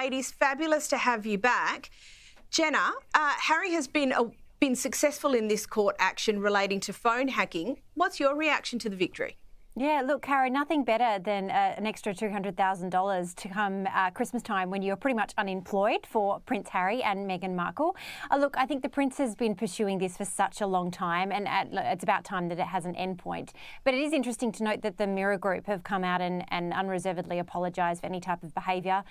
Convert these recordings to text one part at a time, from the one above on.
Ladies, fabulous to have you back. Jenna, Harry has been successful in this court action relating to phone hacking. What's your reaction to the victory? Yeah, look, Cara, nothing better than an extra $200,000 to come Christmas time when you're pretty much unemployed for Prince Harry and Meghan Markle. Look, I think the Prince has been pursuing this for such a long time, and it's about time that it has an end point. But it is interesting to note that the Mirror Group have come out and unreservedly apologised for any type of behaviour.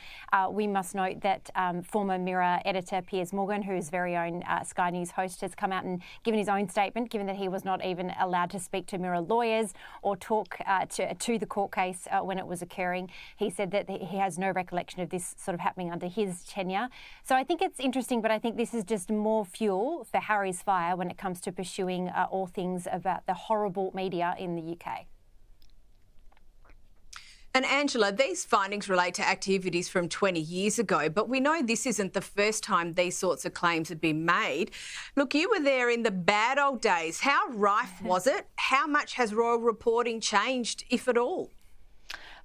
We must note that former Mirror editor Piers Morgan, whose very own Sky News host, has come out and given his own statement, given that he was not even allowed to speak to Mirror lawyers or talk to the court case when it was occurring. He said that he has no recollection of this sort of happening under his tenure. So I think it's interesting, but I think this is just more fuel for Harry's fire when it comes to pursuing all things about the horrible media in the UK. And Angela, these findings relate to activities from 20 years ago, but we know this isn't the first time these sorts of claims have been made. Look, you were there in the bad old days. How rife was it? How much has royal reporting changed, if at all?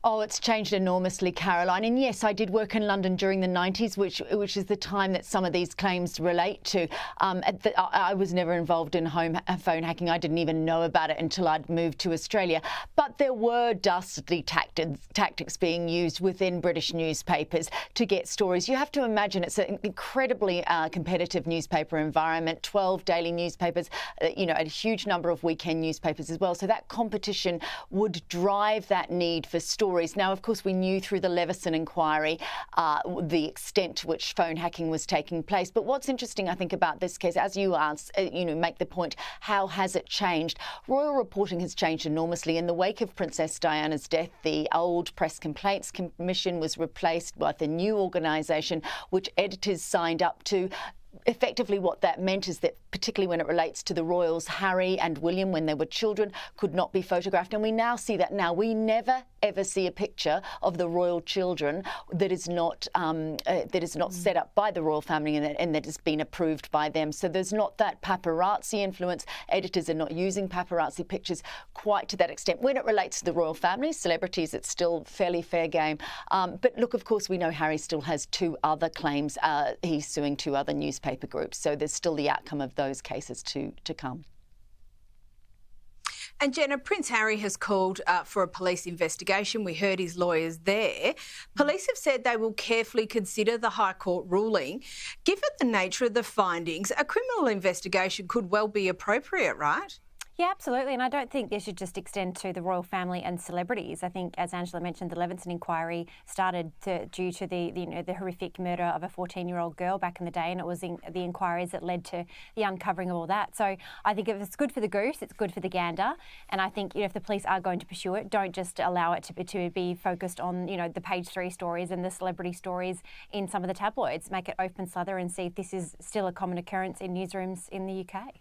Oh, it's changed enormously, Caroline. And yes, I did work in London during the 90s, which is the time that some of these claims relate to. I was never involved in phone hacking. I didn't even know about it until I'd moved to Australia. But there were dastardly tactics being used within British newspapers to get stories. You have to imagine it's an incredibly competitive newspaper environment, 12 daily newspapers, a huge number of weekend newspapers as well. So that competition would drive that need for stories. Now, of course, we knew through the Leveson inquiry the extent to which phone hacking was taking place. But what's interesting, I think, about this case, as you asked, make the point, how has it changed? Royal reporting has changed enormously. In the wake of Princess Diana's death, the old Press Complaints Commission was replaced by the new organisation, which editors signed up to. Effectively, what that meant is that, particularly when it relates to the royals, Harry and William, when they were children, could not be photographed. And we now see that now. We never, ever see a picture of the royal children that is not set up by the royal family and that has been approved by them. So there's not that paparazzi influence. Editors are not using paparazzi pictures quite to that extent. When it relates to the royal family, celebrities, it's still fairly fair game. But look, of course, we know Harry still has two other claims. He's suing two other newspaper groups. So there's still the outcome of those cases to come. And Jenna, Prince Harry has called for a police investigation. We heard his lawyers there. Police have said they will carefully consider the High Court ruling. Given the nature of the findings, a criminal investigation could well be appropriate, right? Yeah, absolutely. And I don't think this should just extend to the royal family and celebrities. I think, as Angela mentioned, the Leveson inquiry started due to the horrific murder of a 14-year-old girl back in the day, and it was the inquiries that led to the uncovering of all that. So I think if it's good for the goose, it's good for the gander. And I think if the police are going to pursue it, don't just allow it to be focused on the page 3 stories and the celebrity stories in some of the tabloids. Make it open slather and see if this is still a common occurrence in newsrooms in the UK.